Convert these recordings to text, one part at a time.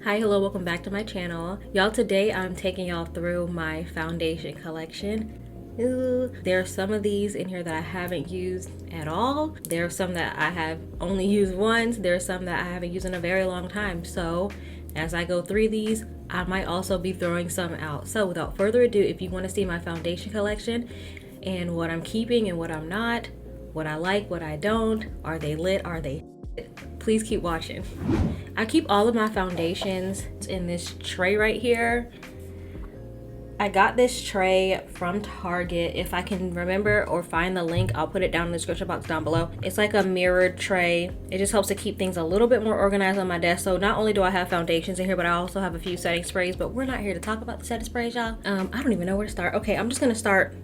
Hi, hello, welcome back to my channel. Y'all, today I'm taking y'all through my foundation collection. Ooh, there are some of these in here that I haven't used at all. There are some that I have only used once. There are some that I haven't used in a very long time. So as I go through these, I might also be throwing some out. So without further ado, if you want to see my foundation collection and what I'm keeping and what I'm not, what I like, what I don't, are they lit, are they please keep watching. I keep all of my foundations in this tray right here. I got this tray from Target. If I can remember or find the link, I'll put it down in the description box down below. It's like a mirrored tray. It just helps to keep things a little bit more organized on my desk. So not only do I have foundations in here, but I also have a few setting sprays, but we're not here to talk about the setting sprays, y'all. I don't even know where to start. Okay, I'm gonna start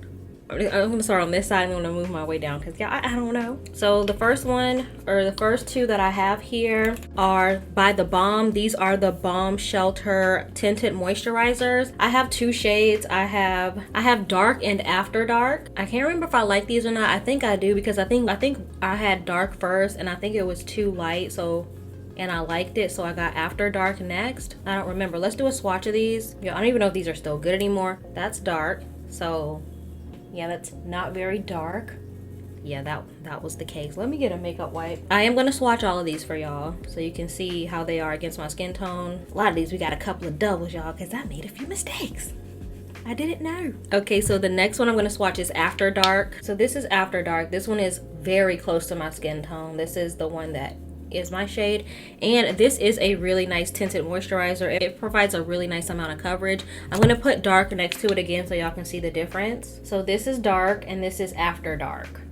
on this side and I'm gonna move my way down because yeah, I don't know. So the first one, or the first two that I have here, are by theBalm. These are the BalmShelter Tinted Moisturizers. I have two shades. I have dark and after dark. I can't remember if I like these or not. I think I do because I think I had dark first and I think it was too light, so and I liked it, so I got after dark next. I don't remember. Let's do a swatch of these. Yeah, I don't even know if these are still good anymore. That's dark, so yeah, that's not very dark. Yeah, that was the case. Let me get a makeup wipe. I am gonna swatch all of these for y'all so you can see how they are against my skin tone. A lot of these we got a couple of doubles, y'all, because I made a few mistakes. I didn't know. Okay, so the next one I'm gonna swatch is After Dark. So this is After Dark. This one is very close to my skin tone. This is the one that is my shade, and this is a really nice tinted moisturizer. It provides a really nice amount of coverage. I'm gonna put dark next to it again so y'all can see the difference. So this is dark and this is After Dark.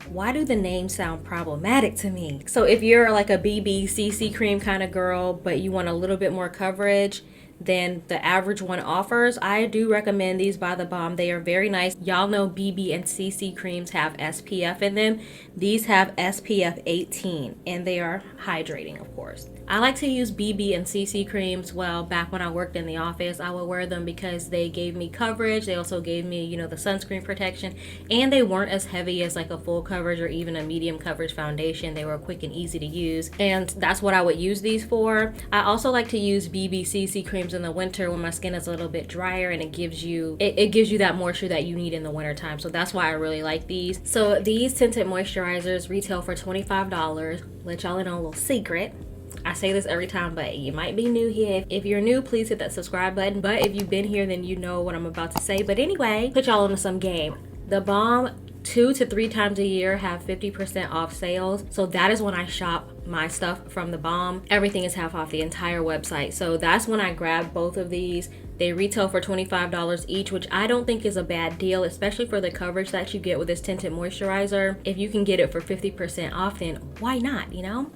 Why do the names sound problematic to me? So if you're like a BB CC cream kind of girl but you want a little bit more coverage than the average one offers, I do recommend these by theBalm. They are very nice. Y'all know BB and CC creams have SPF in them. These have SPF 18 and they are hydrating, of course. I like to use BB and CC creams. Well, back when I worked in the office, I would wear them because they gave me coverage. They also gave me, you know, the sunscreen protection, and they weren't as heavy as like a full coverage or even a medium coverage foundation. They were quick and easy to use, and that's what I would use these for. I also like to use BB CC creams in the winter when my skin is a little bit drier, and it gives you that moisture that you need in the winter time. So that's why I really like these. So these tinted moisturizers retail for $25. Let y'all know a little secret. I say this every time, but you might be new here. If you're new, please hit that subscribe button. But if you've been here, then you know what I'm about to say. But anyway, put y'all into some game. theBalm 2 to 3 times a year have 50% off sales. So that is when I shop my stuff from theBalm. Everything is half off, the entire website. So that's when I grabbed both of these. They retail for $25 each, which I don't think is a bad deal, especially for the coverage that you get with this tinted moisturizer. If you can get it for 50% off, then why not, you know?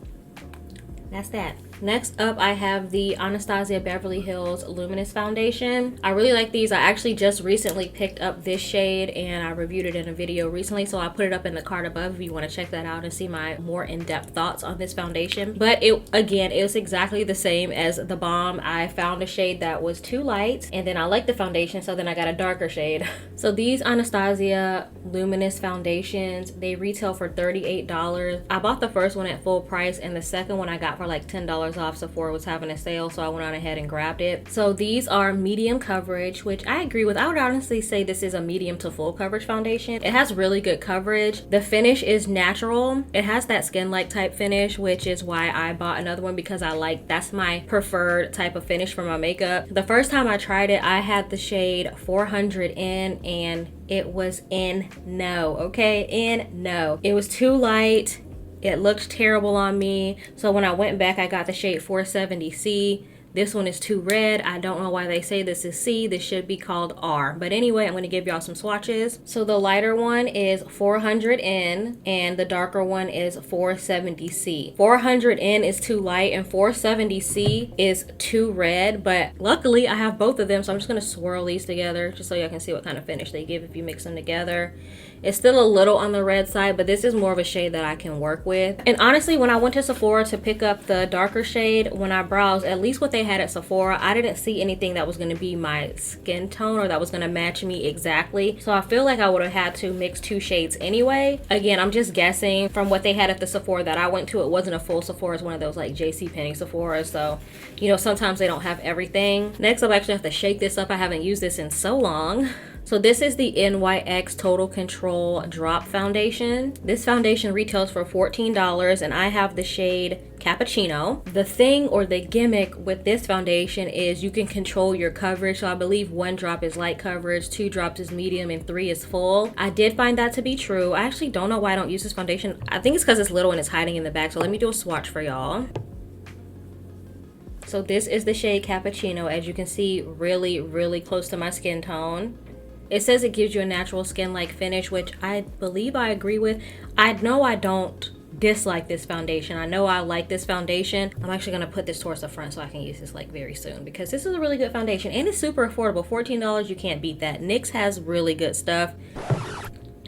That's that. Next up, I have the Anastasia Beverly Hills Luminous Foundation. I really like these. I actually just recently picked up this shade and I reviewed it in a video recently, so I put it up in the card above if you want to check that out and see my more in-depth thoughts on this foundation. But it was exactly the same as theBalm. I found a shade that was too light and then I liked the foundation, so then I got a darker shade. So these Anastasia Luminous foundations, they retail for $38. I bought the first one at full price and the second one I got for like $10 off. Sephora was having a sale, so I went on ahead and grabbed it. So these are medium coverage, which I agree with. I would honestly say this is a medium to full coverage foundation. It has really good coverage. The finish is natural. It has that skin-like type finish, which is why I bought another one, because that's my preferred type of finish for my makeup. The first time I tried it, I had the shade 400 in and it was in no, okay? In no. It was too light. It looked terrible on me. So when I went back, I got the shade 470C. This one is too red. I don't know why they say this is C. This should be called R. But anyway, I'm going to give y'all some swatches. So the lighter one is 400N and the darker one is 470C. 400N is too light and 470C is too red. But luckily I have both of them, so I'm just going to swirl these together just so y'all can see what kind of finish they give if you mix them together. It's still a little on the red side, but this is more of a shade that I can work with. And honestly, when I went to Sephora to pick up the darker shade, when I browsed, at least what they had at Sephora, I didn't see anything that was going to be my skin tone or that was going to match me exactly. So I feel like I would have had to mix 2 shades anyway. Again, I'm just guessing from what they had at the Sephora that I went to. It wasn't a full Sephora. It's one of those like JCPenney Sephora. So, you know, sometimes they don't have everything. Next, I'll actually have to shake this up. I haven't used this in so long. So this is the NYX Total Control Drop Foundation. This foundation retails for $14 and I have the shade Cappuccino. The thing or the gimmick with this foundation is you can control your coverage. So I believe 1 drop is light coverage, 2 drops is medium, and 3 is full. I did find that to be true. I actually don't know why I don't use this foundation. I think it's because it's little and it's hiding in the back. So let me do a swatch for y'all. So this is the shade Cappuccino. As you can see, really, really close to my skin tone. It says it gives you a natural skin-like finish, which I believe I agree with. I know I don't dislike this foundation. I know I like this foundation. I'm actually going to put this towards the front so I can use this like very soon because this is a really good foundation and it's super affordable. $14, you can't beat that. NYX has really good stuff.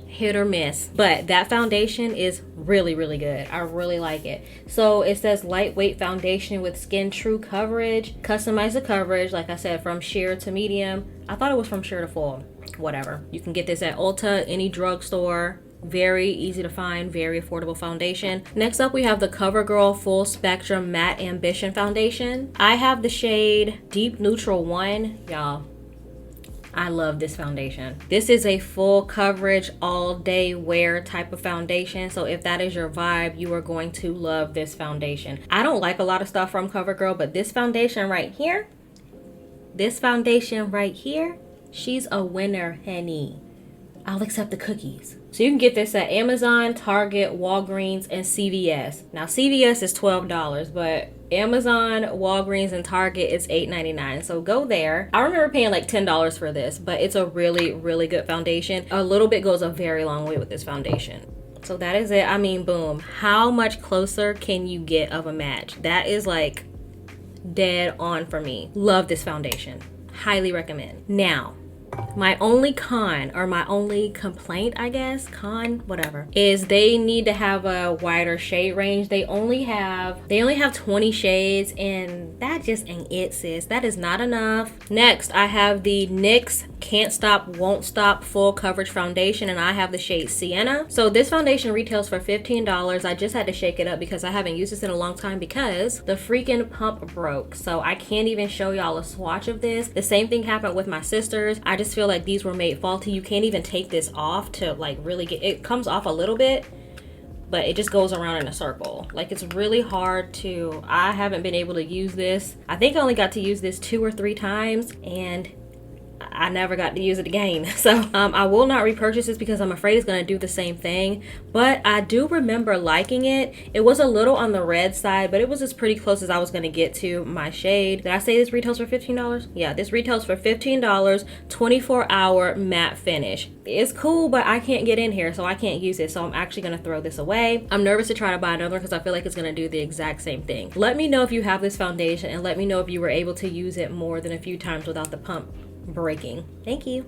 Hit or miss, but that foundation is really, really good. I really like it. So it says lightweight foundation with skin true coverage. Customize the coverage, like I said, from sheer to medium. I thought it was from sheer to full. Whatever. You can get this at Ulta, any drugstore. Very easy to find, very affordable foundation. Next up, we have the Covergirl Full Spectrum Matte Ambition Foundation. I have the shade Deep Neutral 1. Y'all, I love this foundation. This is a full coverage, all day wear type of foundation. So if that is your vibe, you are going to love this foundation. I don't like a lot of stuff from Covergirl, but this foundation right here, she's a winner, honey. I'll accept the cookies. So you can get this at Amazon, Target, Walgreens, and CVS. Now CVS is $12, but Amazon, Walgreens, and Target is $8.99. So go there. I remember paying like $10 for this, but it's a really, really good foundation. A little bit goes a very long way with this foundation. So that is it. I mean, boom. How much closer can you get of a match? That is like dead on for me. Love this foundation. Highly recommend. Now, my only con, or my only complaint, I guess, whatever, is they need to have a wider shade range. They only have 20 shades, and that just ain't it, sis. That is not enough. Next, I have the NYX Can't Stop Won't Stop Full Coverage Foundation, and I have the shade Sienna. So this foundation retails for $15. I just had to shake it up because I haven't used this in a long time because the freaking pump broke. So I can't even show y'all a swatch of this. The same thing happened with my sisters. I just feel like these were made faulty. You can't even take this off to like really get it. Comes off a little bit, but it just goes around in a circle. Like, it's really hard to, I haven't been able to use this. I think I only got to use this 2 or 3 times and I never got to use it again. So I will not repurchase this because I'm afraid it's going to do the same thing. But I do remember liking it. It was a little on the red side, but it was as pretty close as I was going to get to my shade. Did I say this retails for $15? Yeah, this retails for $15, 24-hour matte finish. It's cool, but I can't get in here, so I can't use it. So I'm actually going to throw this away. I'm nervous to try to buy another because I feel like it's going to do the exact same thing. Let me know if you have this foundation and let me know if you were able to use it more than a few times without the pump breaking. Thank you.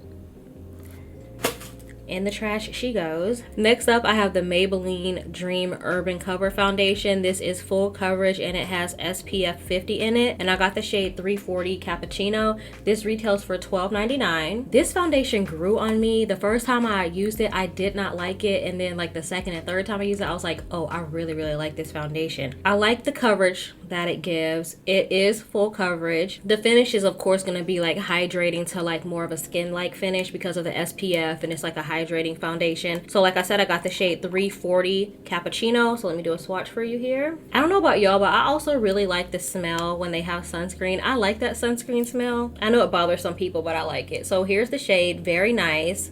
In the trash she goes. Next up, I have the Maybelline Dream Urban Cover Foundation. This is full coverage and it has SPF 50 in it, and I got the shade 340 Cappuccino. This retails for $12.99. This foundation grew on me. The first time I used it, I did not like it, and then like the second and third time I used it, I was like, oh, I really, really like this foundation. I like the coverage that it gives. It is full coverage. The finish is of course going to be like hydrating to like more of a skin-like finish because of the SPF, and it's like a hydrating foundation. So like I said, I got the shade 340 Cappuccino. So let me do a swatch for you here. I don't know about y'all, but I also really like the smell when they have sunscreen. I like that sunscreen smell. I know it bothers some people, but I like it. So here's the shade. Very nice.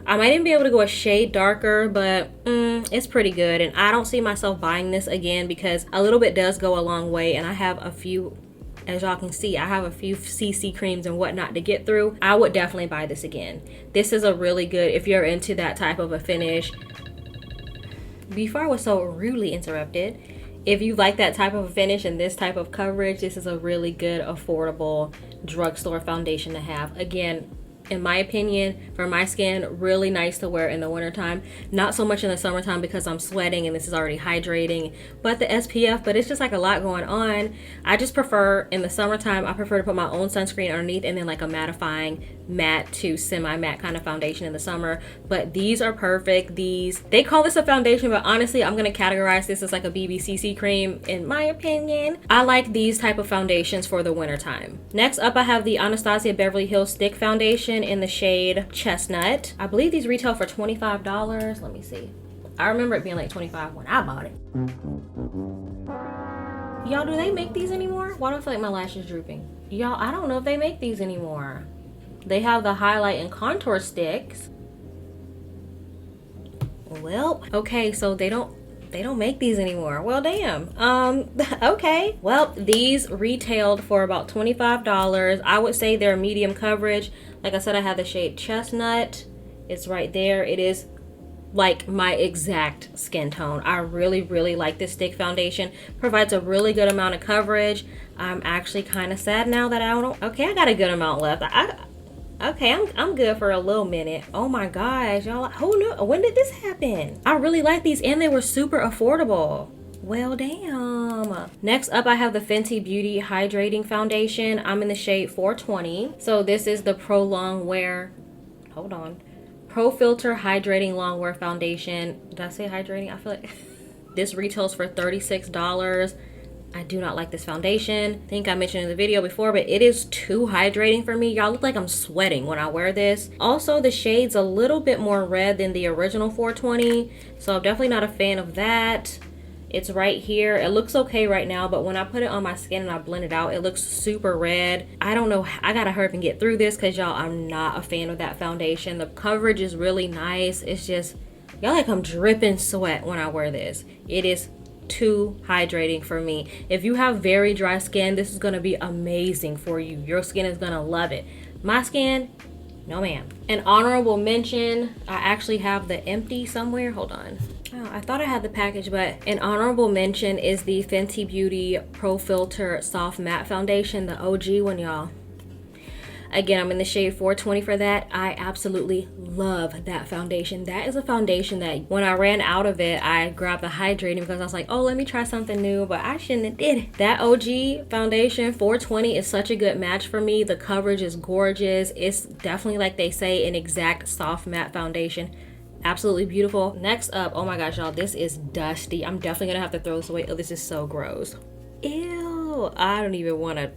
I might even be able to go a shade darker, but it's pretty good. And I don't see myself buying this again because a little bit does go a long way, and I have a few, as y'all can see, I have a few CC creams and whatnot to get through. I would definitely buy this again. This is a really good, if you're into that type of a finish. Before I was so rudely interrupted, if you like that type of a finish and this type of coverage, this is a really good, affordable drugstore foundation to have. Again, in my opinion, for my skin, really nice to wear in the wintertime. Not so much in the summertime because I'm sweating and this is already hydrating, but the SPF, but it's just like a lot going on. I just prefer, in the summertime, I prefer to put my own sunscreen underneath and then like a mattifying matte to semi-matte kind of foundation in the summer. But these are perfect. These, they call this a foundation, but honestly, I'm gonna categorize this as like a BBCC cream in my opinion. I like these type of foundations for the wintertime. Next up, I have the Anastasia Beverly Hills Stick Foundation in the shade Chestnut. I believe these retail for $25. Let me see. I remember it being like $25 when I bought it. Y'all, do they make these anymore? Why do I feel like my lash is drooping? Y'all, I don't know if they make these anymore. They have the highlight and contour sticks. Well, okay, so they don't make these anymore. Well, damn. Okay. Well, these retailed for about $25. I would say they're medium coverage. Like I said, I have the shade Chestnut. It's right there. It is like my exact skin tone. I really, really like this stick foundation. Provides a really good amount of coverage. I'm actually kind of sad now that I don't. Okay, I got a good amount left. Okay, I'm good for a little minute. Oh my gosh, y'all, who knew? When did this happen? I really like these and they were super affordable. Well, damn. Next up, I have the Fenty Beauty Hydrating Foundation. I'm in the shade 420. So this is the Pro Longwear, hold on. Pro Filt'r Hydrating Longwear Foundation. Did I say hydrating? I feel like this retails for $36. I do not like this foundation. I think I mentioned in the video before, but it is too hydrating for me. Y'all look like I'm sweating when I wear this. Also, the shade's a little bit more red than the original 420, so I'm definitely not a fan of that. It's right here. It looks okay right now, but when I put it on my skin and I blend it out, it looks super red. I don't know. I gotta hurry up and get through this because y'all, I'm not a fan of that foundation. The coverage is really nice. It's just, y'all, like I'm dripping sweat when I wear this. It is too hydrating for me. If you have very dry skin, this is gonna be amazing for you. Your skin is gonna love it. My skin, no ma'am. An honorable mention, I actually have the empty somewhere. Hold on. Oh, I thought I had the package, but an honorable mention is the Fenty Beauty Pro Filt'r Soft Matte Foundation, the OG one, y'all. Again, I'm in the shade 420 for that. I absolutely love that foundation. That is a foundation that when I ran out of it, I grabbed the hydrating because I was like, oh, let me try something new, but I shouldn't have did it. That OG foundation 420 is such a good match for me. The coverage is gorgeous. It's definitely, like they say, an exact soft matte foundation. Absolutely beautiful. Next up, oh my gosh, y'all, this is dusty. I'm definitely gonna have to throw this away. Oh, this is so gross. Ew, I don't even wanna.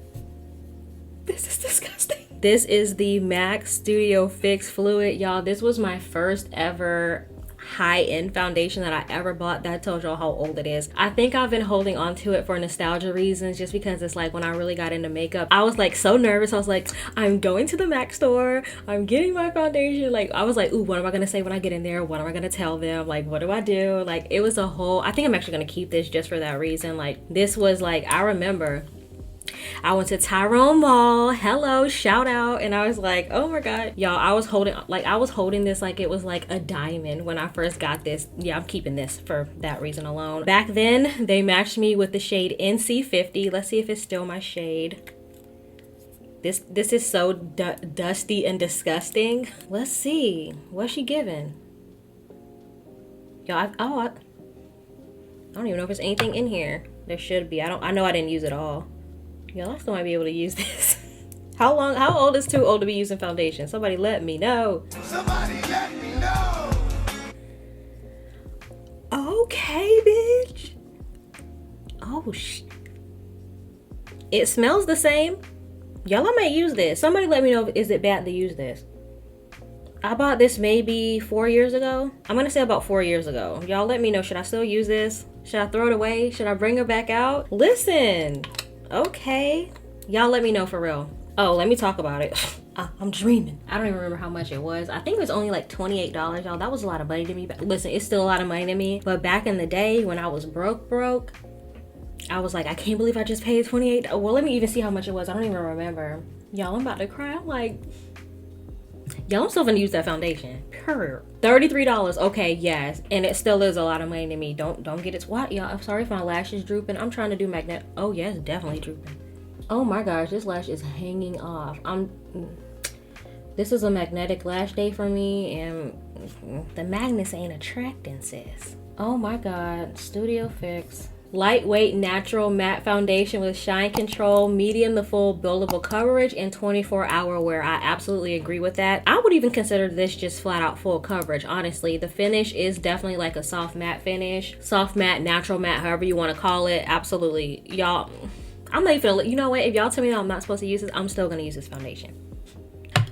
This is disgusting. This is the MAC Studio Fix Fluid. Y'all, this was my first ever high-end foundation that I ever bought. That tells y'all how old it is. I think I've been holding on to it for nostalgia reasons, just because it's like when I really got into makeup, I was like so nervous. I was like, I'm going to the MAC store, I'm getting my foundation. Like, I was like, ooh, what am I gonna say when I get in there? What am I gonna tell them? Like, what do I do? Like, it was a whole, I think I'm actually gonna keep this just for that reason. Like, this was like, I remember I went to Tyrone Mall, hello, shout out, and I was like, oh my god, y'all, I was holding this like it was like a diamond when I first got this. Yeah, I'm keeping this for that reason alone. Back then, they matched me with the shade NC50. Let's see if it's still my shade. This is so dusty and disgusting. Let's see, what's she giving? Y'all, I don't even know if there's anything in here. There should be. I know I didn't use it all. Y'all, I still might be able to use this. How old is too old to be using foundation? Somebody let me know. Somebody let me know. Okay, bitch. Oh, it smells the same. Y'all, I might use this. Somebody let me know, is it bad to use this? I bought this maybe 4 years ago. I'm gonna say about 4 years ago. Y'all let me know, should I still use this? Should I throw it away? Should I bring it back out? Listen. Okay, y'all let me know for real. Oh, let me talk about it. I'm dreaming. I don't even remember how much it was. I think it was only like $28, y'all. That was a lot of money to me. But listen, it's still a lot of money to me. But back in the day when I was broke, I was like, I can't believe I just paid $28. Well, let me even see how much it was. I don't even remember. Y'all, I'm about to cry. I'm like, y'all, I'm still gonna use that foundation. Purr. $33. Okay, yes, and it still is a lot of money to me. Don't get it. What, y'all? I'm sorry if my lash is drooping. I'm trying to do magnet. Oh yes, definitely drooping. Oh my gosh, this lash is hanging off. This is a magnetic lash day for me, and the magnets ain't attracting, sis. Oh my god, Studio Fix. Lightweight natural matte foundation with shine control, medium to full buildable coverage, and 24-hour wear. I absolutely agree with that. I would even consider this just flat out full coverage, honestly. The finish is definitely like a soft matte finish. Soft matte, natural matte, however you want to call it. Absolutely. Y'all, I'm not even, you know what? If y'all tell me I'm not supposed to use this, I'm still going to use this foundation.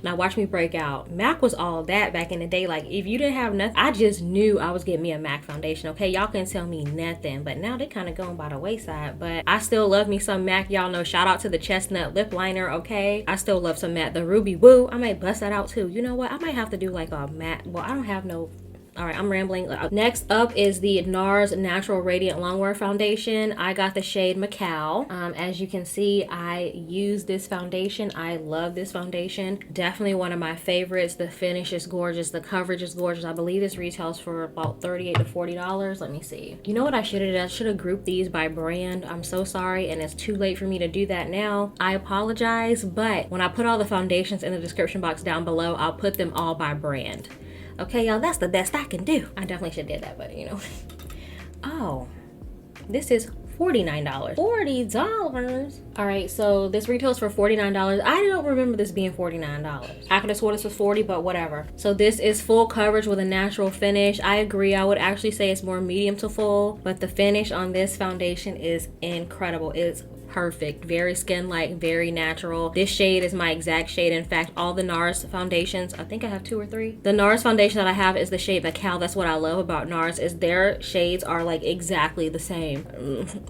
Now watch me break out. MAC was all that back in the day. Like, if you didn't have nothing, I just knew I was getting me a MAC foundation, okay? Y'all couldn't tell me nothing, but now they kind of going by the wayside. But I still love me some MAC. Y'all know, shout out to the Chestnut lip liner, okay? I still love some matte. The Ruby Woo, I might bust that out too. You know what? I might have to do like a matte. Well, I don't have no. All right, I'm rambling. Next up is the Nars Natural Radiant Longwear Foundation. I got the shade Macau. As you can see, I use this foundation. I love this foundation. Definitely one of my favorites. The finish is gorgeous. The coverage is gorgeous. I believe this retails for about $38 to $40. Let me see. You know what I should have done? I should have grouped these by brand. I'm so sorry, and it's too late for me to do that now. I apologize, but when I put all the foundations in the description box down below, I'll put them all by brand. Okay, y'all, that's the best I can do. I definitely should have did that, but you know. Oh, this is $49. $40. All right, so this retails for $49. I don't remember this being $49. I could have swore this was $40, but whatever. So this is full coverage with a natural finish. I agree. I would actually say it's more medium to full, but the finish on this foundation is incredible. It's perfect, very skin-like, very natural. This shade is my exact shade. In fact, all the Nars foundations, I think I have 2 or 3. The Nars foundation that I have is the shade Macao. That's what I love about Nars, is their shades are like exactly the same.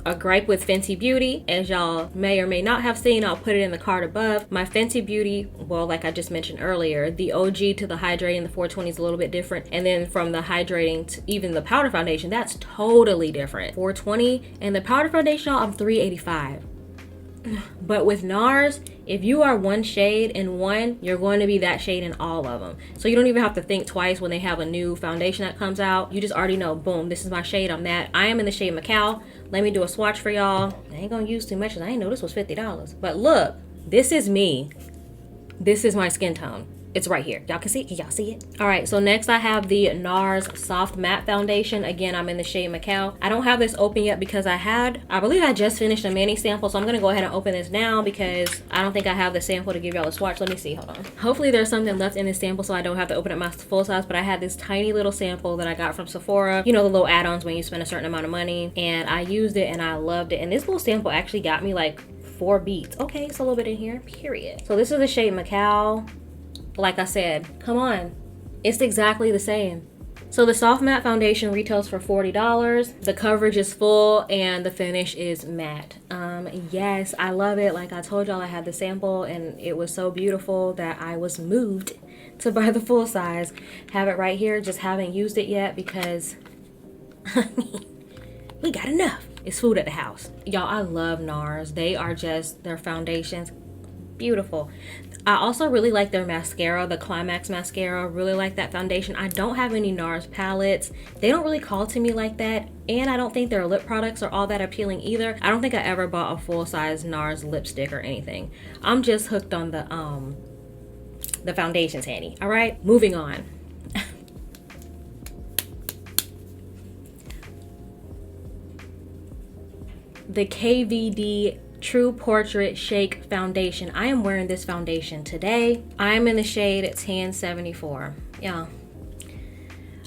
A gripe with Fenty Beauty, as y'all may or may not have seen, I'll put it in the card above. My Fenty Beauty, well, like I just mentioned earlier, the OG to the Hydrating, the 420 is a little bit different, and then from the Hydrating to even the powder foundation, that's totally different. 420, and the powder foundation, I'm $385. But with Nars, if you are one shade in one, you're going to be that shade in all of them. So you don't even have to think twice when they have a new foundation that comes out. You just already know, boom, this is my shade, I'm that. I am in the shade Macau. Let me do a swatch for y'all. I ain't gonna use too much because I didn't know this was $50. But look, this is me. This is my skin tone. It's right here. Y'all can see it? Can y'all see it? All right, so next I have the Nars Soft Matte Foundation. Again, I'm in the shade Macau. I don't have this open yet because I believe I just finished a mini sample, so I'm gonna go ahead and open this now because I don't think I have the sample to give y'all a swatch. Let me see, hold on. Hopefully there's something left in this sample so I don't have to open up my full size, but I had this tiny little sample that I got from Sephora. You know, the little add-ons when you spend a certain amount of money, and I used it and I loved it. And this little sample actually got me like 4 beats. Okay, it's a little bit in here, period. So this is the shade Macau. Like I said, come on, it's exactly the same. So the soft matte foundation retails for $40. The coverage is full and the finish is matte. Yes, I love it. Like I told y'all, I had the sample and it was so beautiful that I was moved to buy the full size. Have it right here, just haven't used it yet because we got enough. It's food at the house. Y'all, I love Nars. They are just, their foundations, beautiful. I also really like their mascara, the Climax mascara. Really like that foundation. I don't have any Nars palettes. They don't really call to me like that. And I don't think their lip products are all that appealing either. I don't think I ever bought a full-size Nars lipstick or anything. I'm just hooked on the foundations, honey. All right, moving on. The KVD True Portrait Shake Foundation. I am wearing this foundation today. I am in the shade 1074. Yeah,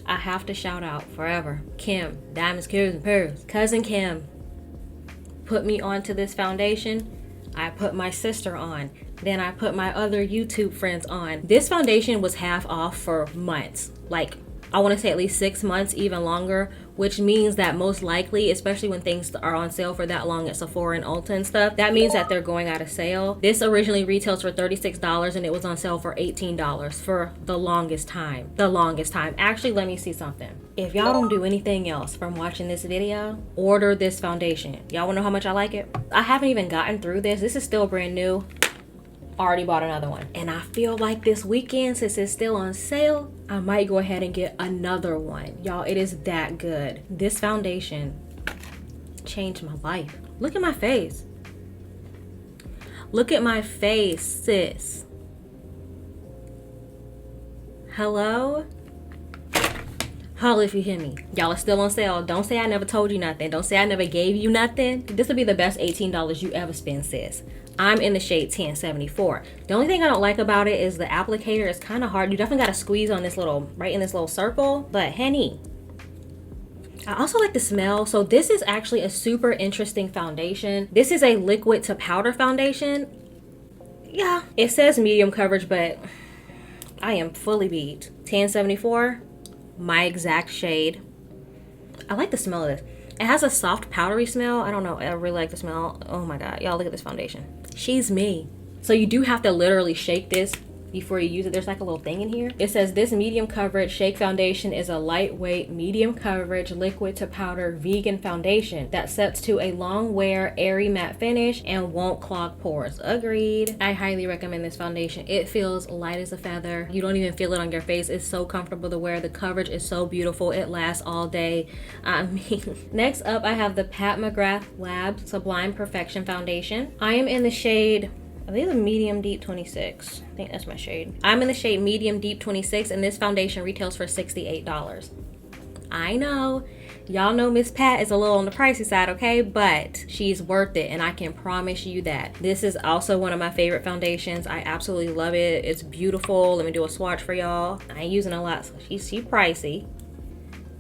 I have to shout out forever Kim, Diamonds, Curves, and Pearls. Cousin Kim put me onto this foundation. I put my sister on. Then I put my other YouTube friends on. This foundation was half off for months. Like, I want to say at least 6 months, even longer, which means that most likely, especially when things are on sale for that long at Sephora and Ulta and stuff, that means that they're going out of sale. This originally retails for $36 and it was on sale for $18 for the longest time. The longest time. Actually, let me see something. If y'all don't do anything else from watching this video, order this foundation. Y'all wanna know how much I like it? I haven't even gotten through this. This is still brand new. Already bought another one, and I feel like this weekend, since it's still on sale, I might go ahead and get another one. Y'all, it is that good. This foundation changed my life. Look at my face. Look at my face, sis. Hello? Holla if you hear me. Y'all are still on sale. Don't say I never told you nothing. Don't say I never gave you nothing. This will be the best $18 you ever spend, sis. I'm in the shade 1074. The only thing I don't like about it is the applicator is kind of hard. You definitely got to squeeze on this little, right in this little circle. But honey, I also like the smell. So this is actually a super interesting foundation. This is a liquid to powder foundation. Yeah, it says medium coverage, but I am fully beat. 1074. My exact shade. I like the smell of this. It has a soft powdery smell. I don't know, I really like the smell. Oh my god, y'all, look at this foundation. She's me. So you do have to literally shake this before you use it. There's like a little thing in here. It says this medium coverage shake foundation is a lightweight medium coverage liquid to powder vegan foundation that sets to a long wear airy matte finish and won't clog pores. Agreed. I highly recommend this foundation. It feels light as a feather. You don't even feel it on your face. It's so comfortable to wear. The coverage is so beautiful. It lasts all day. I mean, next up I have the Mcgrath Lab Sublime Perfection Foundation. I am in the shade, I think the medium deep 26. I think that's my shade. I'm in the shade medium deep 26 and this foundation retails for $68. I know, y'all know Miss Pat is a little on the pricey side, okay? But she's worth it and I can promise you that. This is also one of my favorite foundations. I absolutely love it. It's beautiful. Let me do a swatch for y'all. I ain't using a lot, so she's pricey.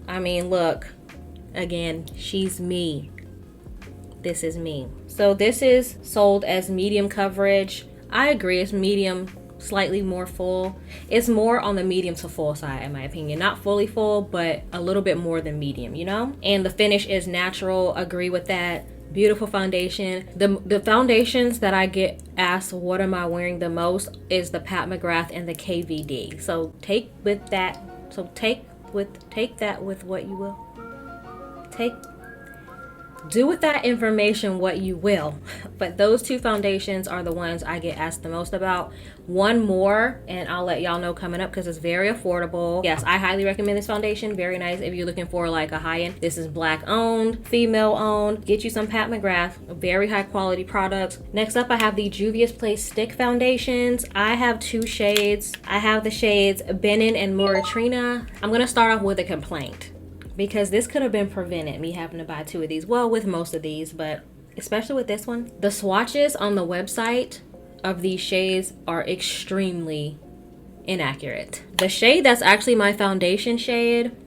I mean, look, again, she's me. This is me. So this is sold as medium coverage. I agree, it's medium, slightly more full. It's more on the medium to full side in my opinion. Not fully full, but a little bit more than medium, you know? And the finish is natural, agree with that. Beautiful foundation. The foundations that I get asked what am I wearing the most is the Pat McGrath and the KVD. So take that with what you will. Do with that information what you will, but those two foundations are the ones I get asked the most about. One more and I'll let y'all know coming up because it's very affordable. Yes, I highly recommend this foundation. Very nice if you're looking for like a high-end. This is black owned, female owned. Get you some Pat McGrath, very high quality products. Next up I have the Juvia's Place stick foundations. I have two shades. I have the shades Benin and Muratrina. I'm gonna start off with a complaint, because this could have been prevented, me having to buy two of these. Well, with most of these, but especially with this one. The swatches on the website of these shades are extremely inaccurate. The shade that's actually my foundation shade,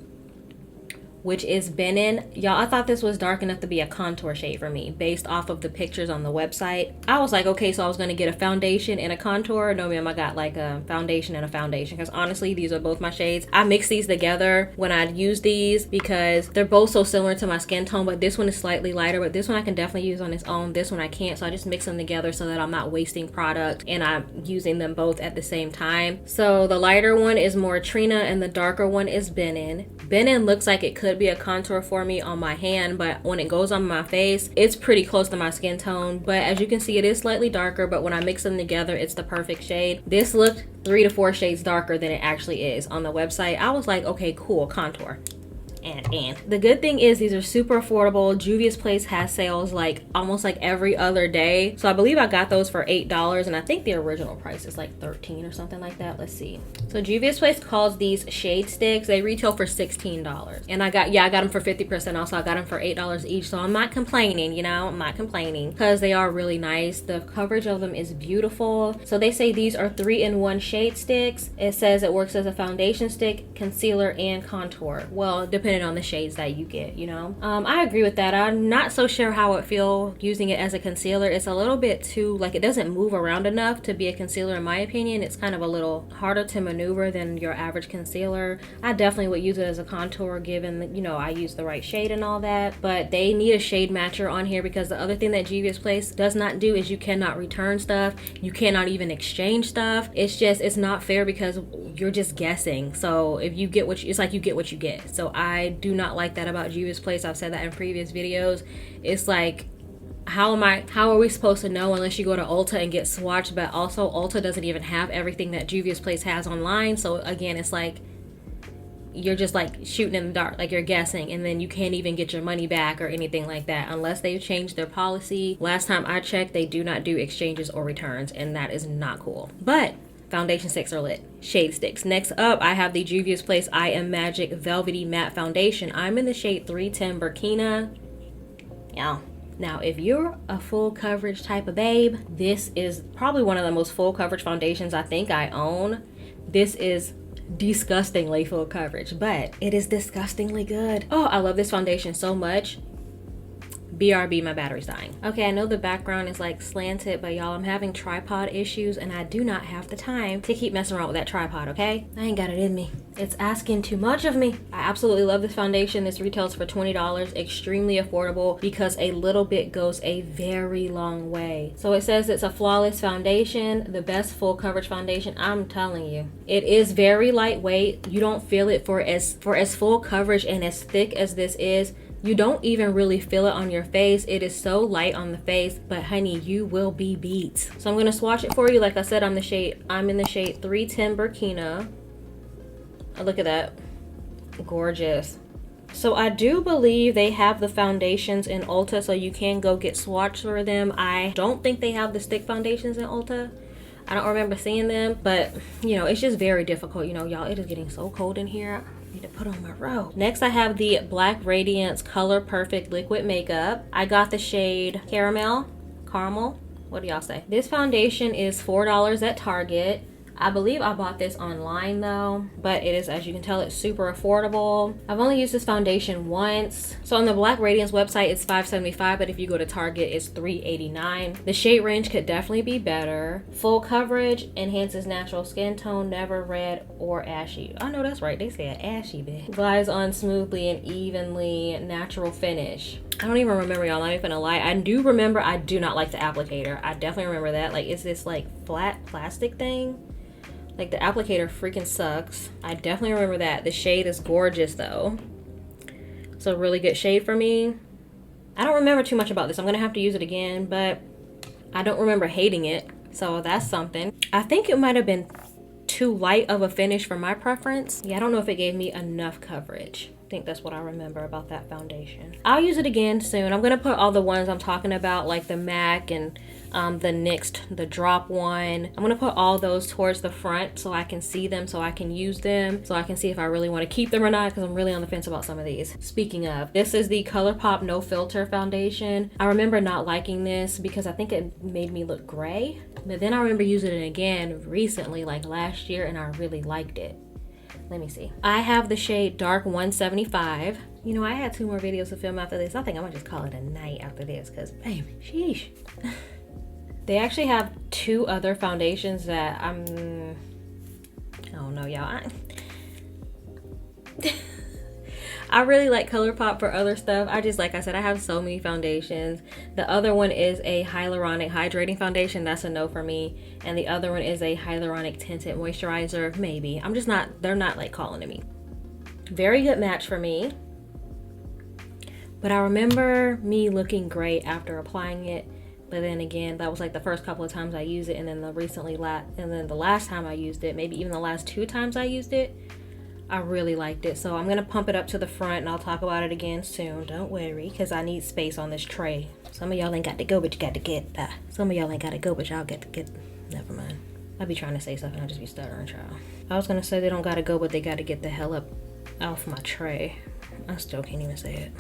which is Benin. Y'all, I thought this was dark enough to be a contour shade for me based off of the pictures on the website. I was like, okay, so I was gonna get a foundation and a contour. No ma'am, I got like a foundation and a foundation because honestly, these are both my shades. I mix these together when I use these because they're both so similar to my skin tone, but this one is slightly lighter, but this one I can definitely use on its own. This one I can't, so I just mix them together so that I'm not wasting product and I'm using them both at the same time. So the lighter one is Muratrina and the darker one is Benin. Benin looks like it could be a contour for me on my hand, but when it goes on my face, it's pretty close to my skin tone. But as you can see, it is slightly darker, but when I mix them together, it's the perfect shade. This looked 3 to 4 shades darker than it actually is on the website. I was like, okay, cool, contour. And the good thing is these are super affordable. Juvia's Place has sales like almost like every other day, so I believe I got those for $8 and I think the original price is like $13 or something like that. Let's see. So Juvia's Place calls these shade sticks. They retail for $16 and I got them for 50% off, so I got them for $8 each. So I'm not complaining, you know, I'm not complaining because they are really nice. The coverage of them is beautiful. So they say these are 3-in-1 shade sticks. It says it works as a foundation stick, concealer, and contour. Well, depending on the shades that you get, you know. I agree with that. I'm not so sure how I feel using it as a concealer. It's a little bit too, like, it doesn't move around enough to be a concealer in my opinion. It's kind of a little harder to maneuver than your average concealer. I definitely would use it as a contour given that, you know, I use the right shade and all that, but they need a shade matcher on here because the other thing that Juvia's Place does not do is you cannot return stuff. You cannot even exchange stuff. It's not fair because you're just guessing. So if you get it's like you get what you get. So I do not like that about Juvia's Place. I've said that in previous videos. It's like, how are we supposed to know unless you go to Ulta and get swatched? But also Ulta doesn't even have everything that Juvia's Place has online. So again, it's like you're just like shooting in the dark, like you're guessing, and then you can't even get your money back or anything like that unless they've changed their policy. Last time I checked, they do not do exchanges or returns, and that is not cool. But Foundation sticks are lit. Shade sticks. Next up, I have the Juvia's Place I Am Magic Velvety Matte Foundation. I'm in the shade 310 Burkina. Yeah. Now, if you're a full coverage type of babe, this is probably one of the most full coverage foundations I think I own. This is disgustingly full coverage, but it is disgustingly good. Oh, I love this foundation so much. BRB, my battery's dying. Okay, I know the background is like slanted, but y'all, I'm having tripod issues and I do not have the time to keep messing around with that tripod, okay? I ain't got it in me. It's asking too much of me. I absolutely love this foundation. This retails for $20, extremely affordable because a little bit goes a very long way. So it says it's a flawless foundation, the best full coverage foundation. I'm telling you, it is very lightweight. You don't feel it for as full coverage and as thick as this is. You don't even really feel it on your face. It is so light on the face, but honey, you will be beat. So I'm gonna swatch it for you. Like I said, I'm in the shade 310 Burkina. Oh, look at that, gorgeous. So I do believe they have the foundations in Ulta, so you can go get swatches for them. I don't think they have the stick foundations in Ulta. I don't remember seeing them, but you know, it's just very difficult. You know, y'all, it is getting so cold in here. I need to put on my robe. Next, I have the Black Radiance Color Perfect Liquid Makeup. I got the shade Caramel. What do y'all say? This foundation is $4 at Target. I believe I bought this online though, but it is, as you can tell, it's super affordable. I've only used this foundation once. So on the Black Radiance website, it's $5.75, but if you go to Target, it's $3.89. The shade range could definitely be better. Full coverage, enhances natural skin tone, never red or ashy. I know that's right, they said ashy, bitch. Glides on smoothly and evenly, natural finish. I don't even remember, y'all, not even gonna lie. I do remember I do not like the applicator. I definitely remember that. Like, it's this like flat plastic thing. Like, the applicator freaking sucks. I definitely remember that. The shade is gorgeous though. It's a really good shade for me. I don't remember too much about this. I'm gonna have to use it again, but I don't remember hating it. So that's something. I think it might have been too light of a finish for my preference. Yeah, I don't know if it gave me enough coverage. I think that's what I remember about that foundation. I'll use it again soon. I'm gonna put all the ones I'm talking about, like the MAC and the NYX, the drop one. I'm gonna put all those towards the front so I can see them, so I can use them, so I can see if I really want to keep them or not, because I'm really on the fence about some of these. Speaking of, this is the Colourpop No Filter foundation. I remember not liking this because I think it made me look gray, but then I remember using it again recently, like last year, and I really liked it. Let me see. I have the shade Dark 175. You know, I had 2 more videos to film after this. I think I'm gonna just call it a night after this, because baby, sheesh. They actually have 2 other foundations that I don't know, y'all. I really like Colourpop for other stuff. I just, like I said, I have so many foundations. The other one is a Hyaluronic Hydrating Foundation. That's a no for me. And the other one is a Hyaluronic Tinted Moisturizer. Maybe. I'm just not, they're not like calling to me. Very good match for me. But I remember me looking great after applying it. But then again, that was like the first couple of times I used it, and then the last time I used it, maybe even the last 2 times I used it, I really liked it. So I'm gonna pump it up to the front, and I'll talk about it again soon. Don't worry, because I need space on this tray. Some of y'all ain't got to go, but you got to get that. Some of y'all ain't got to go, but y'all get to get. Never mind. I be trying to say something, I just be stuttering, child. I was gonna say they don't gotta go, but they gotta get the hell up off my tray. I still can't even say it.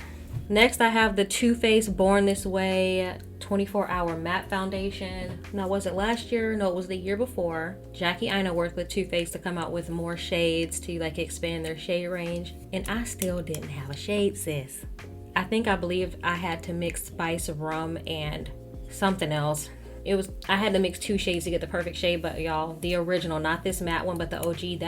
Next, I have the Too Faced Born This Way 24-Hour Matte Foundation. Now, was it last year? No, it was the year before. Jackie Aina worked with Too Faced to come out with more shades to like expand their shade range. And I still didn't have a shade, sis. I believe I had to mix spice, rum, and something else. I had to mix 2 shades to get the perfect shade, but y'all, the original, not this matte one, but the OG,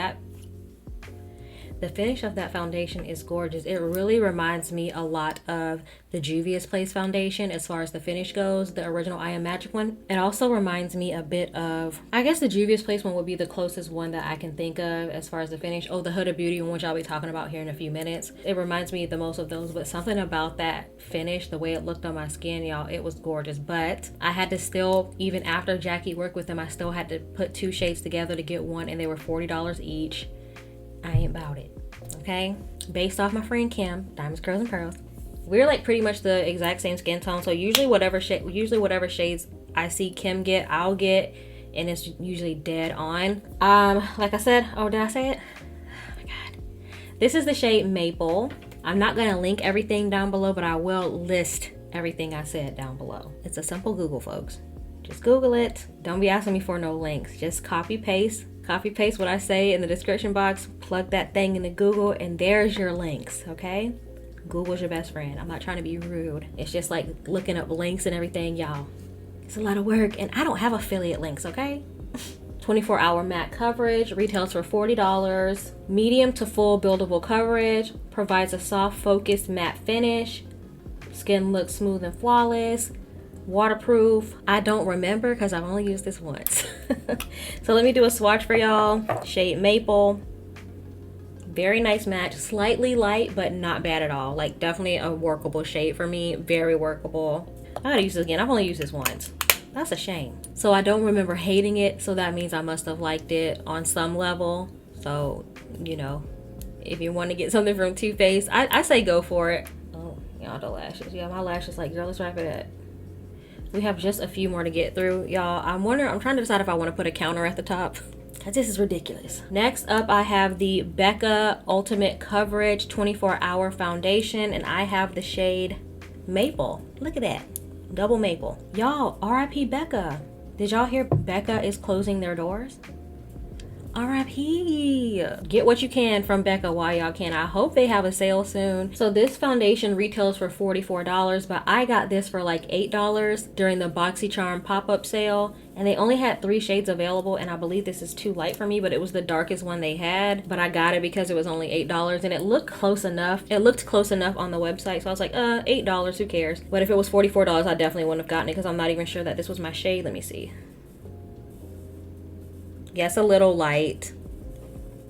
the finish of that foundation is gorgeous. It really reminds me a lot of the Juvia's Place foundation as far as the finish goes, the original I Am Magic one. It also reminds me a bit of, I guess the Juvia's Place one would be the closest one that I can think of as far as the finish. Oh, the Huda Beauty one, which I'll be talking about here in a few minutes. It reminds me the most of those, but something about that finish, the way it looked on my skin, y'all, it was gorgeous. But I had to still, even after Jackie worked with them, I still had to put 2 shades together to get one, and they were $40 each. I ain't about it, okay? Based off my friend Kim, Diamonds, Curls, and Pearls, we're like pretty much the exact same skin tone. So usually whatever shades I see Kim get, I'll get. and it's usually dead on. Like I said, oh, did I say it? Oh my God. This is the shade Maple. I'm not gonna link everything down below, but I will list everything I said down below. It's a simple Google, folks. Just Google it. Don't be asking me for no links. Just copy paste what I say in the description box, plug that thing into Google, and there's your links, okay? Google's your best friend. I'm not trying to be rude. It's just like looking up links and everything, y'all. It's a lot of work, and I don't have affiliate links, okay? 24-hour matte coverage, retails for $40. Medium to full buildable coverage, provides a soft, focused matte finish. Skin looks smooth and flawless. Waterproof. I don't remember because I've only used this once. So let me do a swatch for y'all. Shade Maple. Very nice match. Slightly light, but not bad at all. Like, definitely a workable shade for me. Very workable. I gotta use this again. I've only used this once. That's a shame. So I don't remember hating it, so that means I must have liked it on some level. So, you know, if you want to get something from Too Faced, I say go for it. Oh, y'all, the lashes. Yeah, my lashes like, girl, let's wrap it up. We have just a few more to get through, y'all. I'm trying to decide if I want to put a counter at the top, because this is ridiculous. Next up, I have the Becca Ultimate Coverage 24-Hour Foundation, and I have the shade Maple. Look at that. Double Maple. Y'all, RIP Becca. Did y'all hear Becca is closing their doors? RIP. Get what you can from Becca while y'all can. I hope they have a sale soon. So this foundation retails for $44, but I got this for like $8 during the BoxyCharm pop-up sale, and they only had 3 shades available, and I believe this is too light for me, but it was the darkest one they had. But I got it because it was only $8, and it looked close enough. It looked close enough on the website, so I was like, $8, who cares? But if it was $44, I definitely wouldn't have gotten it, because I'm not even sure that this was my shade. Let me see. Yes, a little light.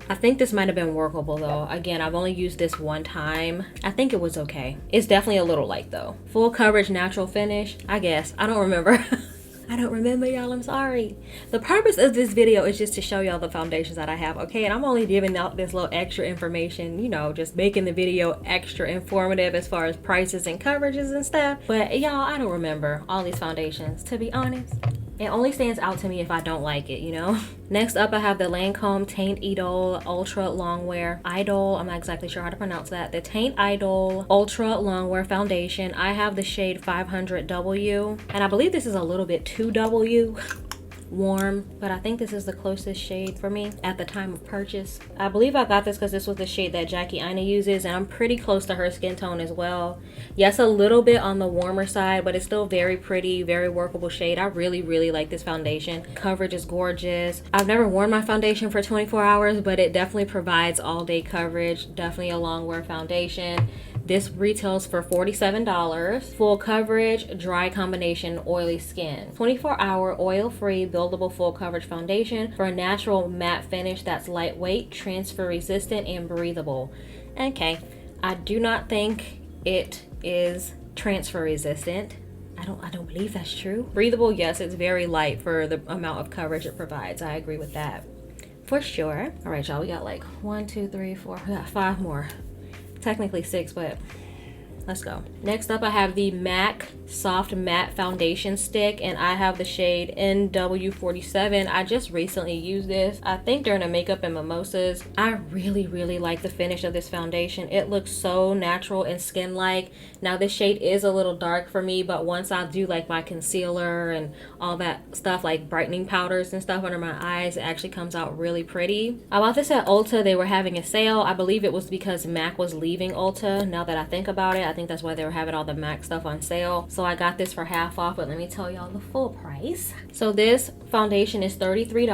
I think this might have been workable though. Again, I've only used this one time. I think it was okay. It's definitely a little light though. Full coverage, natural finish, I guess. I don't remember. I don't remember, y'all. I'm sorry. The purpose of this video is just to show y'all the foundations that I have, okay? And I'm only giving out this little extra information, you know, just making the video extra informative as far as prices and coverages and stuff. But y'all, I don't remember all these foundations, to be honest. It only stands out to me if I don't like it, you know? Next up, I have the Lancome Teint Idol Ultra Longwear Idol. I'm not exactly sure how to pronounce that. The Teint Idol Ultra Longwear Foundation. I have the shade 500W, and I believe this is a little bit too W. Warm, but I think this is the closest shade for me at the time of purchase. I believe I got this because this was the shade that Jackie Aina uses, and I'm pretty close to her skin tone as well. Yes, a little bit on the warmer side, but it's still very pretty, very workable shade. I really like this foundation. Coverage is gorgeous. I've never worn my foundation for 24 hours, but it definitely provides all day coverage. Definitely a long wear foundation. This retails for $47. Full coverage, dry combination, oily skin. 24-hour oil-free buildable full coverage foundation for a natural matte finish that's lightweight, transfer resistant, and breathable. Okay, I do not think it is transfer resistant. I don't believe that's true. Breathable, yes, it's very light for the amount of coverage it provides. I agree with that for sure. All right, y'all, we got like 1, 2, 3, 4, we got 5 more. Technically 6, but let's go. Next up, I have the MAC Soft Matte Foundation Stick, and I have the shade NW47. I just recently used this, I think during a Makeup and Mimosas. I really like the finish of this foundation. It looks so natural and skin-like. Now this shade is a little dark for me, but once I do like my concealer and all that stuff, like brightening powders and stuff under my eyes, it actually comes out really pretty. I bought this at Ulta. They were having a sale. I believe it was because MAC was leaving Ulta. Now that I think about it, I think that's why they were having all the MAC stuff on sale. So I got this for half off, but let me tell y'all the full price. So this foundation is $33.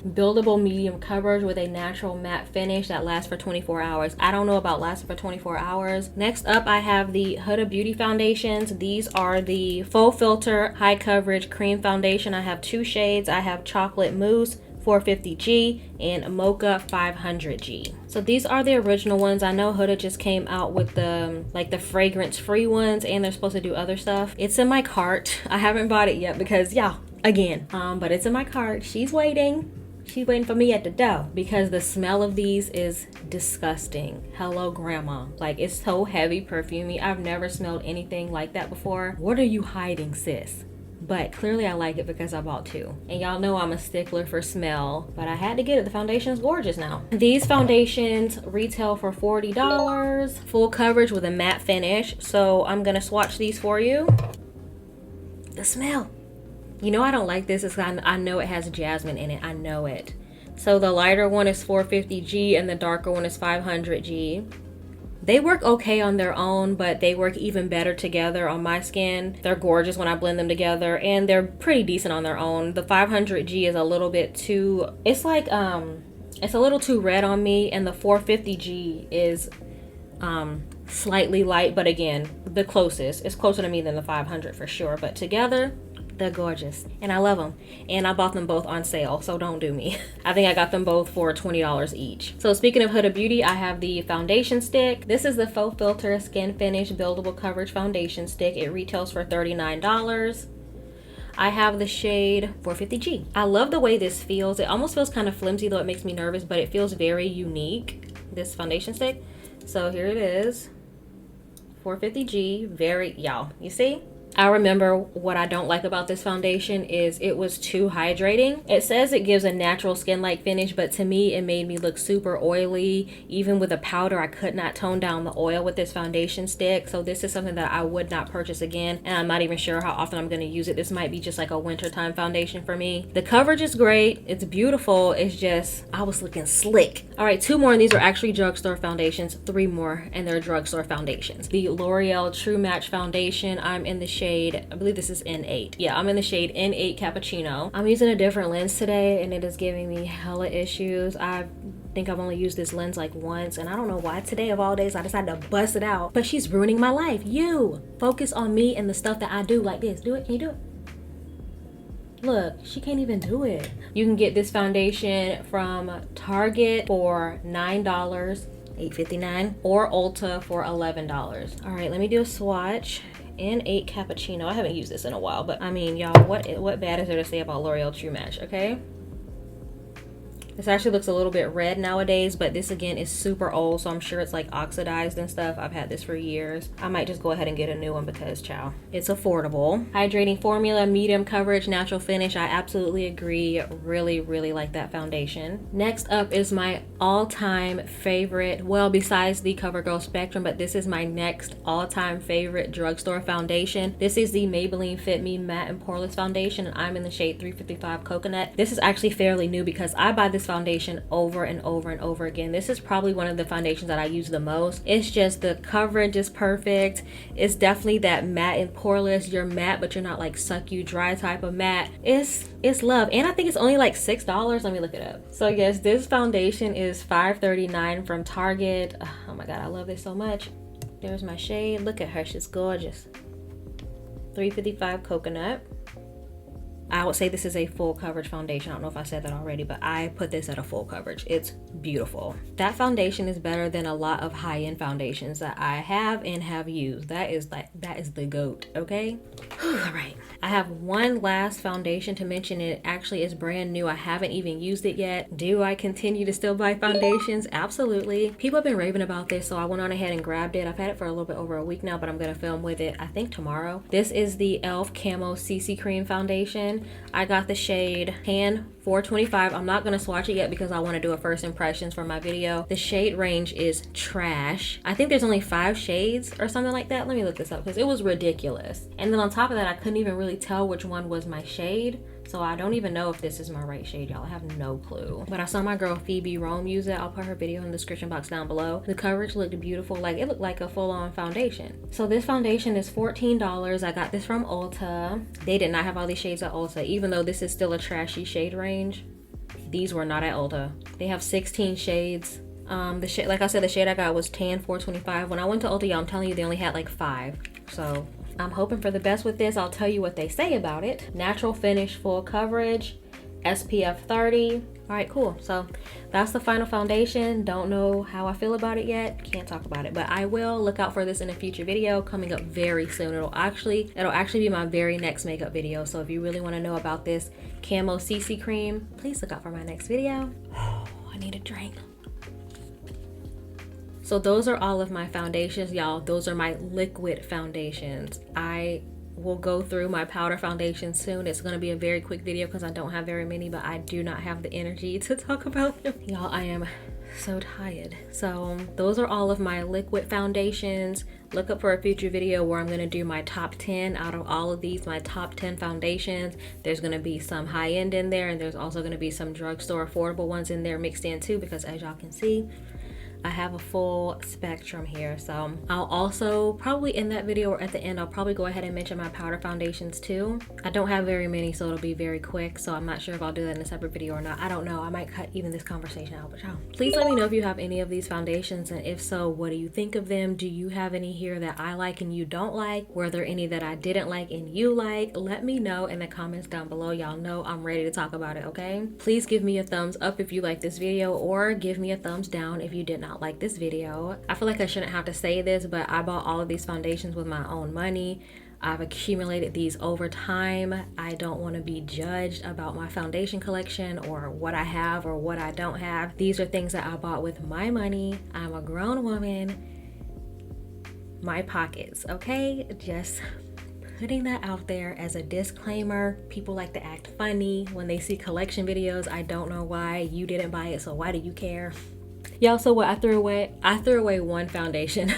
Buildable medium coverage with a natural matte finish that lasts for 24 hours. I don't know about lasting for 24 hours. Next up, I have the Huda Beauty foundations. These are the Full Filter High Coverage Cream Foundation. I have 2 shades. I have Chocolate Mousse 450G and Mocha 500G. So these are the original ones. I know Huda just came out with the like the fragrance free ones, and they're supposed to do other stuff. It's in my cart. I haven't bought it yet because yeah, again, but it's in my cart. She's waiting. She's waiting for me at the door because the smell of these is disgusting. Hello, grandma. Like, it's so heavy, perfumey. I've never smelled anything like that before. What are you hiding, sis? but clearly I like it because I bought two. And y'all know I'm a stickler for smell, but I had to get it. The foundation is gorgeous now. These foundations retail for $40, full coverage with a matte finish. So I'm gonna swatch these for you. The smell. You know I don't like this is I know it has jasmine in it. I know it. So the lighter one is 450G and the darker one is 500G. They work okay on their own, but they work even better together on my skin. They're gorgeous when I blend them together, and they're pretty decent on their own. The 500G is a little bit too, it's like, it's a little too red on me, and the 450G is slightly light, but again, the closest. It's closer to me than the 500 for sure, but together, they're gorgeous and I love them, and I bought them both on sale, so don't do me. I think I got them both for $20 each. So speaking of Huda Beauty, I have the foundation stick. This is the Faux Filt'r Skin Finish Buildable Coverage Foundation Stick. It retails for $39. I have the shade 450G. I love the way this feels. It almost feels kind of flimsy, though it makes me nervous, but it feels very unique, this foundation stick. So here it is, 450G, very, y'all, you see? I remember what I don't like about this foundation is it was too hydrating. It says it gives a natural skin-like finish, but to me, it made me look super oily. Even with a powder, I could not tone down the oil with this foundation stick. So this is something that I would not purchase again. And I'm not even sure how often I'm gonna use it. This might be just like a wintertime foundation for me. The coverage is great. It's beautiful. It's just, I was looking slick. All right, two more, and these are actually drugstore foundations. Three more, and they're drugstore foundations. The L'Oreal True Match Foundation. I'm in the shade, I believe this is N8. Yeah, I'm in the shade N8 Cappuccino. I'm using a different lens today, and it is giving me hella issues. I think I've only used this lens like once, and I don't know why today of all days I decided to bust it out. But she's ruining my life. You focus on me and the stuff that I do like this. Do it. Can you do it? Look, she can't even do it. You can get this foundation from Target for $9, $8.59, or Ulta for $11. All right, let me do a swatch. N8 Cappuccino. I haven't used this in a while, but I mean, y'all, what bad is there to say about L'Oreal True Match, okay? This actually looks a little bit red nowadays, but this again is super old, so I'm sure it's like oxidized and stuff. I've had this for years. I might just go ahead and get a new one because, chow, it's affordable. Hydrating formula, medium coverage, natural finish. I absolutely agree. Really, really like that foundation. Next up is my all-time favorite, well, besides the Covergirl Spectrum, but this is my next all-time favorite drugstore foundation. This is the Maybelline Fit Me Matte and Poreless Foundation, and I'm in the shade 355 Coconut. This is actually fairly new because I buy this foundation over and over and over again. This is probably one of the foundations that I use the most. It's just the coverage is perfect. It's definitely that matte and poreless. You're matte, but you're not like suck you dry type of matte. It's love, and I think it's only like $6. Let me look it up. So yes, this foundation is $5.39 from Target. Oh my god, I love this so much. There's my shade. Look at her, she's gorgeous. 355 Coconut. I would say this is a full coverage foundation. I don't know if I said that already, but I put this at a full coverage. It's beautiful. That foundation is better than a lot of high-end foundations that I have and have used. That is the GOAT, okay? All right. I have one last foundation to mention. It actually is brand new. I haven't even used it yet. Do I continue to still buy foundations? Absolutely. People have been raving about this, so I went on ahead and grabbed it. I've had it for a little bit over a week now, but I'm gonna film with it, I think tomorrow. This is the e.l.f. Camo CC Cream Foundation. I got the shade Tan 425. I'm not gonna swatch it yet because I want to do a first impressions for my video. The shade range is trash. I think there's only 5 shades or something like that. Let me look this up because it was ridiculous. And then on top of that, I couldn't even really tell which one was my shade. So I don't even know if this is my right shade, y'all. I have no clue. But I saw my girl Phoebe Rome use it. I'll put her video in the description box down below. The coverage looked beautiful. Like, it looked like a full-on foundation. So this foundation is $14. I got this from Ulta. They did not have all these shades at Ulta, even though this is still a trashy shade range. These were not at Ulta. They have 16 shades. The shade, like I said, the shade I got was Tan 425. When I went to Ulta, y'all, I'm telling you, they only had like 5. So I'm hoping for the best with this. I'll tell you what they say about it. Natural finish, full coverage, SPF 30. All right, cool. So that's the final foundation. Don't know how I feel about it yet. Can't talk about it, but I will. Look out for this in a future video coming up very soon. It'll actually be my very next makeup video. So if you really want to know about this Camo CC cream, please look out for my next video. I need a drink. So those are all of my foundations, y'all. Those are my liquid foundations. I will go through my powder foundation soon. It's going to be a very quick video because I don't have very many, but I do not have the energy to talk about them. Y'all, I am so tired. So those are all of my liquid foundations. Look up for a future video where I'm going to do my top 10 out of all of these, my top 10 foundations. There's going to be some high-end in there, and there's also going to be some drugstore affordable ones in there mixed in too, because as y'all can see, I have a full spectrum here. So I'll also probably in that video or at the end, I'll probably go ahead and mention my powder foundations too. I don't have very many, so it'll be very quick. So I'm not sure if I'll do that in a separate video or not. I don't know. I might cut even this conversation out, but y'all, please let me know if you have any of these foundations, and if so, what do you think of them? Do you have any here that I like and you don't like? Were there any that I didn't like and you like? Let me know in the comments down below. Y'all know I'm ready to talk about it, okay? Please give me a thumbs up if you like this video, or give me a thumbs down if you did not like this video. I feel like I shouldn't have to say this, but I bought all of these foundations with my own money. I've accumulated these over time. I don't want to be judged about my foundation collection or what I have or what I don't have. These are things that I bought with my money. I'm a grown woman. My pockets, okay? Just putting that out there as a disclaimer. People like to act funny when they see collection videos. I don't know why. You didn't buy it, so why do you care? Y'all, so what I threw away one foundation.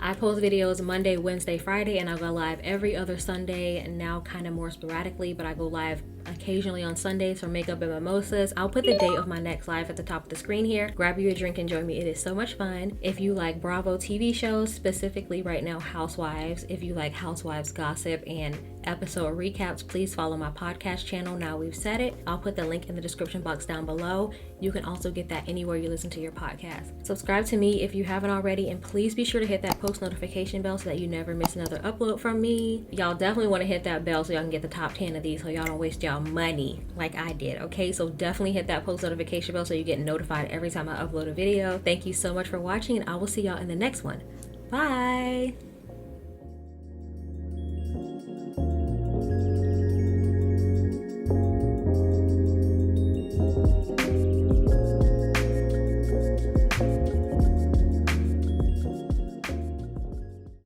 I post videos Monday, Wednesday, Friday, and I go live every other Sunday, and now kind of more sporadically, but I go live occasionally on Sundays for makeup and mimosas. I'll put the date of my next live at the top of the screen here. Grab you a drink and join me. It is so much fun. If you like Bravo TV shows, specifically right now Housewives, if you like Housewives gossip and episode recaps, please follow my podcast channel, Now We've Said It. I'll put the link in the description box down below. You can also get that anywhere you listen to your podcast. Subscribe to me if you haven't already, and please be sure to hit that post notification bell so that you never miss another upload from me. Y'all definitely want to hit that bell so y'all can get the top 10 of these, so y'all don't waste y'all money like I did, okay? So definitely hit that post notification bell so you get notified every time I upload a video. Thank you so much for watching, and I will see y'all in the next one. Bye.